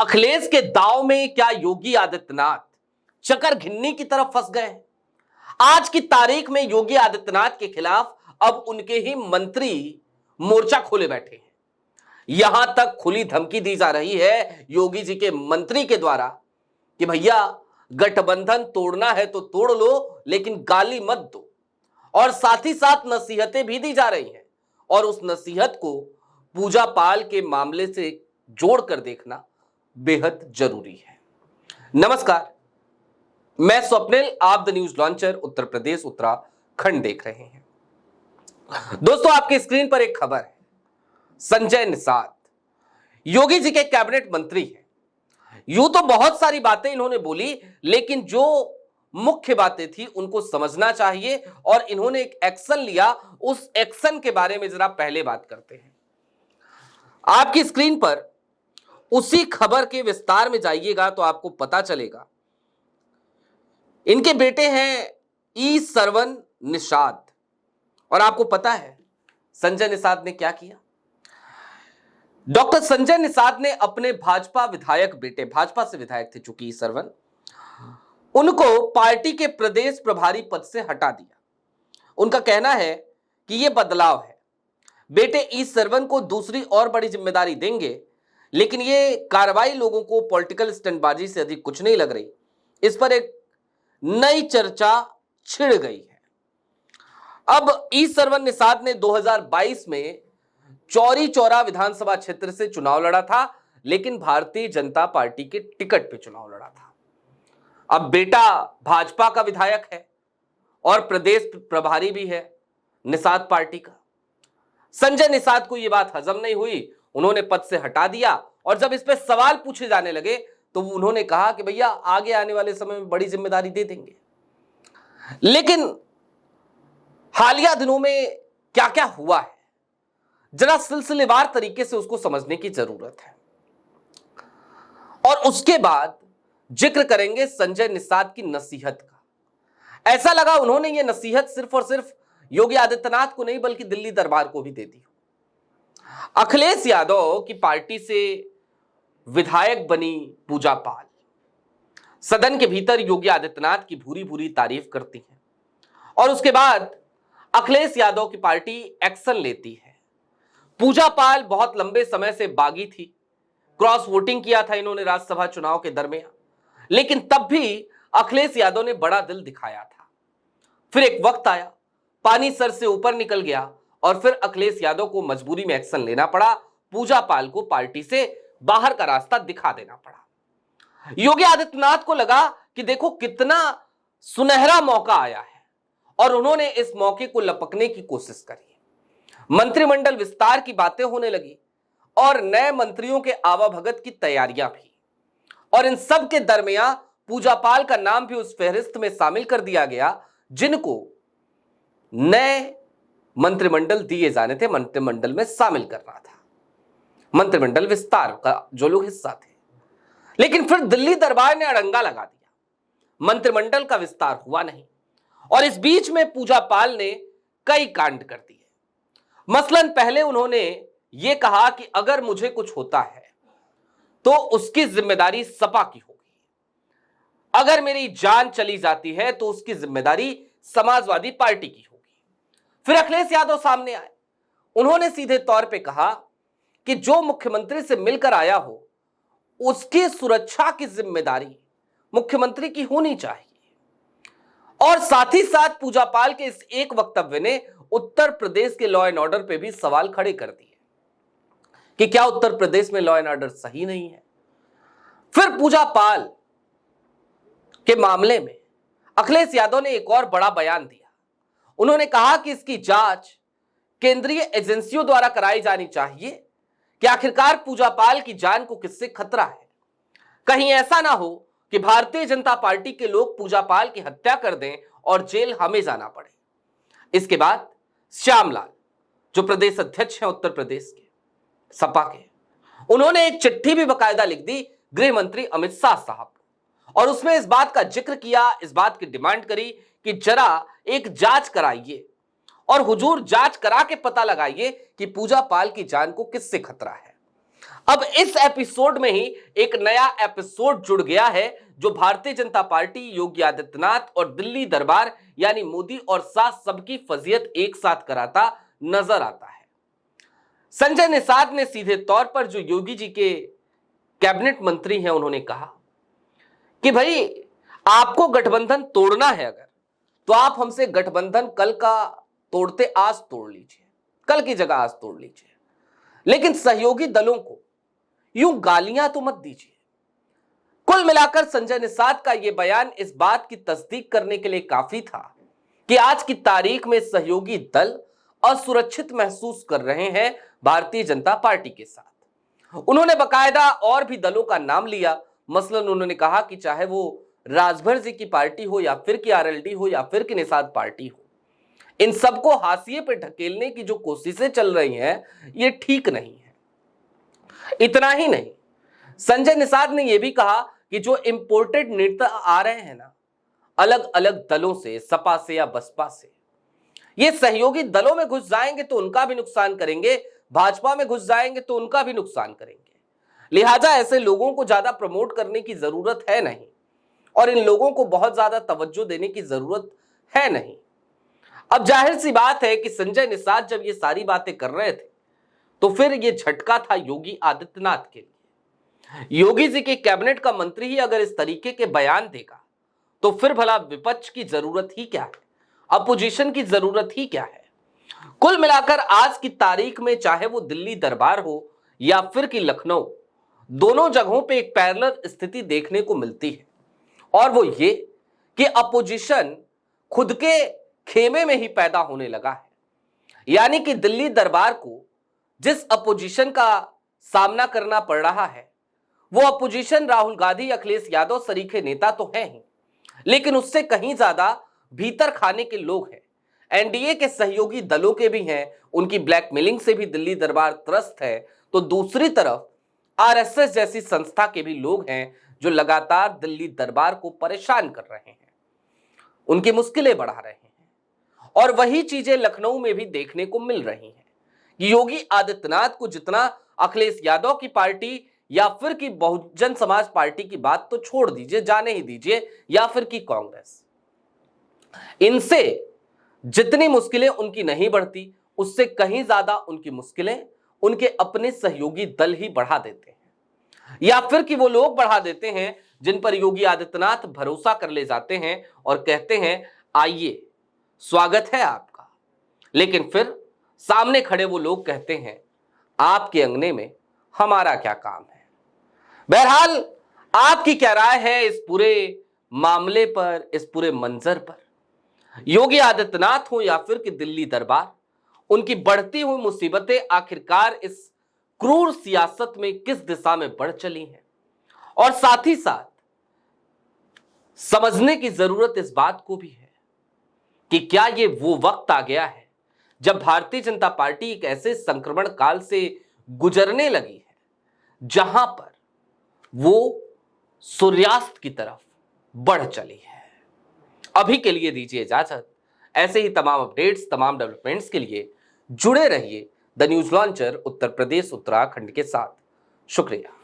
अखिलेश के दांव में क्या योगी आदित्यनाथ चकर घिन्नी की तरफ फंस गए हैं? आज की तारीख में योगी आदित्यनाथ के खिलाफ अब उनके ही मंत्री मोर्चा खोले बैठे हैं। यहां तक खुली धमकी दी जा रही है योगी जी के मंत्री के द्वारा कि भैया गठबंधन तोड़ना है तो तोड़ लो, लेकिन गाली मत दो। और साथ ही साथ नसीहतें भी दी जा रही हैं और उस नसीहत को पूजा पाल के मामले से जोड़कर देखना बेहद जरूरी है। नमस्कार, मैं स्वप्निल, आप the news launcher Uttar Pradesh Uttarakhand देख रहे हैं। दोस्तों, आपकी स्क्रीन पर एक खबर है। संजय निषाद योगी जी के कैबिनेट मंत्री हैं। यूं तो बहुत सारी बातें इन्होंने बोली, लेकिन जो मुख्य बातें थी उनको समझना चाहिए और इन्होंने एक एक्शन लिया। उस एक्शन के बारे में जरा पहले बात करते हैं। आपकी स्क्रीन पर उसी खबर के विस्तार में जाइएगा तो आपको पता चलेगा। इनके बेटे हैं ई सरवन निषाद, और आपको पता है संजय निषाद ने क्या किया? डॉक्टर संजय निषाद ने अपने भाजपा विधायक बेटे, भाजपा से विधायक थे चूंकि ई सरवन, उनको पार्टी के प्रदेश प्रभारी पद से हटा दिया। उनका कहना है कि यह बदलाव है, बेटे ई सरवन को दूसरी और बड़ी जिम्मेदारी देंगे, लेकिन ये कार्रवाई लोगों को पॉलिटिकल स्टंटबाजी से अधिक कुछ नहीं लग रही। इस पर एक नई चर्चा छिड़ गई है। अब ई सरवन निषाद ने 2022 में चौरी चौरा विधानसभा क्षेत्र से चुनाव लड़ा था, लेकिन भारतीय जनता पार्टी के टिकट पे चुनाव लड़ा था। अब बेटा भाजपा का विधायक है और प्रदेश प्रभारी भी है निषाद पार्टी का। संजय निषाद को यह बात हजम नहीं हुई, उन्होंने पद से हटा दिया। और जब इस पे सवाल पूछे जाने लगे तो उन्होंने कहा कि भैया आगे आने वाले समय में बड़ी जिम्मेदारी दे देंगे। लेकिन हालिया दिनों में क्या क्या हुआ है, जरा सिलसिलेवार तरीके से उसको समझने की जरूरत है। और उसके बाद जिक्र करेंगे संजय निषाद की नसीहत का। ऐसा लगा उन्होंने ये नसीहत सिर्फ और सिर्फ योगी आदित्यनाथ को नहीं, बल्कि दिल्ली दरबार को भी दे दी। अखिलेश यादव की पार्टी से विधायक बनी पूजा पाल सदन के भीतर योगी आदित्यनाथ की भूरी भूरी तारीफ करती हैं और उसके बाद अखिलेश यादव की पार्टी एक्शन लेती है। पूजा पाल बहुत लंबे समय से बागी थी, क्रॉस वोटिंग किया था इन्होंने राज्यसभा चुनाव के दरमियान, लेकिन तब भी अखिलेश यादव ने बड़ा दिल दिखाया था। फिर एक वक्त आया, पानी सर से ऊपर निकल गया और फिर अखिलेश यादव को मजबूरी में एक्शन लेना पड़ा। पूजा पाल को पार्टी से बाहर का रास्ता दिखा देना पड़ा। योगी आदित्यनाथ को लगा कि देखो कितना सुनहरा मौका आया है और उन्होंने इस मौके को लपकने की कोशिश करी। मंत्रिमंडल विस्तार की बातें होने लगी और नए मंत्रियों के आवाभगत की तैयारियां भी, और इन सब के दरमियान पूजा पाल का नाम भी उस फहरिस्त में शामिल कर दिया गया जिनको नए मंत्रिमंडल दिए जाने थे, मंत्रिमंडल में शामिल करना था, मंत्रिमंडल विस्तार का जो लोग हिस्सा थे। लेकिन फिर दिल्ली दरबार ने अड़ंगा लगा दिया, मंत्रिमंडल का विस्तार हुआ नहीं। और इस बीच में पूजा पाल ने कई कांड कर दिए। मसलन पहले उन्होंने यह कहा कि अगर मुझे कुछ होता है तो उसकी जिम्मेदारी सपा की होगी, अगर मेरी जान चली जाती है तो उसकी जिम्मेदारी समाजवादी पार्टी की होगी। फिर अखिलेश यादव सामने आए, उन्होंने सीधे तौर पे कहा कि जो मुख्यमंत्री से मिलकर आया हो उसकी सुरक्षा की जिम्मेदारी मुख्यमंत्री की होनी चाहिए। और साथ ही साथ पूजा पाल के इस एक वक्तव्य ने उत्तर प्रदेश के लॉ एंड ऑर्डर पे भी सवाल खड़े कर दिए कि क्या उत्तर प्रदेश में लॉ एंड ऑर्डर सही नहीं है। फिर पूजा पाल के मामले में अखिलेश यादव ने एक और बड़ा बयान दिया। उन्होंने कहा कि इसकी जांच केंद्रीय एजेंसियों द्वारा कराई जानी चाहिए कि आखिरकार पूजा पाल की जान को किससे खतरा है। कहीं ऐसा ना हो कि भारतीय जनता पार्टी के लोग पूजा पाल की हत्या कर दें और जेल हमें जाना पड़े। इसके बाद श्यामलाल, जो प्रदेश अध्यक्ष हैं उत्तर प्रदेश के सपा के, उन्होंने एक चिट्ठी भी बकायदा लिख दी गृह मंत्री अमित शाह साहब को, और उसमें इस बात का जिक्र किया, इस बात की डिमांड करी कि जरा एक जांच कराइए और हुजूर जांच करा के पता लगाइए कि पूजा पाल की जान को किससे खतरा है। अब इस एपिसोड में ही एक नया एपिसोड जुड़ गया है जो भारतीय जनता पार्टी, योगी आदित्यनाथ और दिल्ली दरबार यानी मोदी और सास सबकी फजीयत एक साथ कराता नजर आता है। संजय निषाद ने सीधे तौर पर, जो योगी जी के कैबिनेट मंत्री हैं, उन्होंने कहा कि भाई आपको गठबंधन तोड़ना है अगर, तो आप हमसे गठबंधन कल का तोड़ते आज तोड़ लीजिए, कल की जगह आज तोड़ लीजिए, लेकिन सहयोगी दलों को यूं गालियां तो मत दीजिए। कुल मिलाकर संजय निषाद का यह बयान इस बात की तस्दीक करने के लिए काफी था कि आज की तारीख में सहयोगी दल असुरक्षित महसूस कर रहे हैं भारतीय जनता पार्टी के साथ। उन्होंने बकायदा और भी दलों का नाम लिया। मसलन उन्होंने कहा कि चाहे वो राजभर जी की पार्टी हो या फिर की आरएलडी हो या फिर की निषाद पार्टी हो, इन सबको हाशिए पे ढकेलने की जो कोशिशें चल रही हैं ये ठीक नहीं है। इतना ही नहीं, संजय निषाद ने यह भी कहा कि जो इंपोर्टेड नेता आ रहे हैं ना अलग अलग दलों से, सपा से या बसपा से, ये सहयोगी दलों में घुस जाएंगे तो उनका भी नुकसान करेंगे, भाजपा में घुस जाएंगे तो उनका भी नुकसान करेंगे। लिहाजा ऐसे लोगों को ज्यादा प्रमोट करने की जरूरत है नहीं और इन लोगों को बहुत ज्यादा तवज्जो देने की जरूरत है नहीं। अब जाहिर सी बात है कि संजय निषाद जब ये सारी बातें कर रहे थे तो फिर ये झटका था योगी आदित्यनाथ के लिए। योगी जी के कैबिनेट का मंत्री ही अगर इस तरीके के बयान देगा तो फिर भला विपक्ष की जरूरत ही क्या है, अपोजिशन की जरूरत ही क्या है। कुल मिलाकर आज की तारीख में चाहे वो दिल्ली दरबार हो या फिर कि लखनऊ, दोनों जगहों पे एक पैरेलल स्थिति देखने को मिलती है और वो ये कि अपोजिशन खुद के खेमे में ही पैदा होने लगा है। यानी कि दिल्ली दरबार को जिस अपोजिशन का सामना करना पड़ रहा है वो अपोजिशन राहुल गांधी, अखिलेश यादव सरीखे नेता तो हैं ही, लेकिन उससे कहीं ज्यादा भीतर खाने के लोग हैं। एनडीए के सहयोगी दलों के भी हैं, उनकी ब्लैकमेलिंग से भी दिल्ली दरबार त्रस्त है। तो दूसरी तरफ आरएसएस जैसी संस्था के भी लोग हैं जो लगातार दिल्ली दरबार को परेशान कर रहे हैं, उनकी मुश्किलें बढ़ा रहे हैं। और वही चीजें लखनऊ में भी देखने को मिल रही हैं कि योगी आदित्यनाथ को जितना अखिलेश यादव की पार्टी या फिर की बहुजन समाज पार्टी की बात तो छोड़ दीजिए, जाने ही दीजिए, या फिर की कांग्रेस, इनसे जितनी मुश्किलें उनकी नहीं बढ़ती उससे कहीं ज्यादा उनकी मुश्किलें उनके अपने सहयोगी दल ही बढ़ा देते हैं, या फिर कि वो लोग बढ़ा देते हैं जिन पर योगी आदित्यनाथ भरोसा कर ले जाते हैं और कहते हैं आइए स्वागत है आपका, लेकिन फिर सामने खड़े वो लोग कहते हैं आपके अंगने में हमारा क्या काम है। बहरहाल आपकी क्या राय है इस पूरे मामले पर, इस पूरे मंजर पर? योगी आदित्यनाथ हो या फिर कि दिल्ली दरबार, उनकी बढ़ती हुई मुसीबतें आखिरकार इस क्रूर सियासत में किस दिशा में बढ़ चली हैं? और साथ ही साथ समझने की जरूरत इस बात को भी है कि क्या ये वो वक्त आ गया है जब भारतीय जनता पार्टी एक ऐसे संक्रमण काल से गुजरने लगी है जहां पर वो सूर्यास्त की तरफ बढ़ चली है। अभी के लिए दीजिए इजाजत। ऐसे ही तमाम अपडेट्स, तमाम डेवलपमेंट्स के लिए जुड़े रहिए the news launcher Uttar Pradesh Uttarakhand के साथ। शुक्रिया।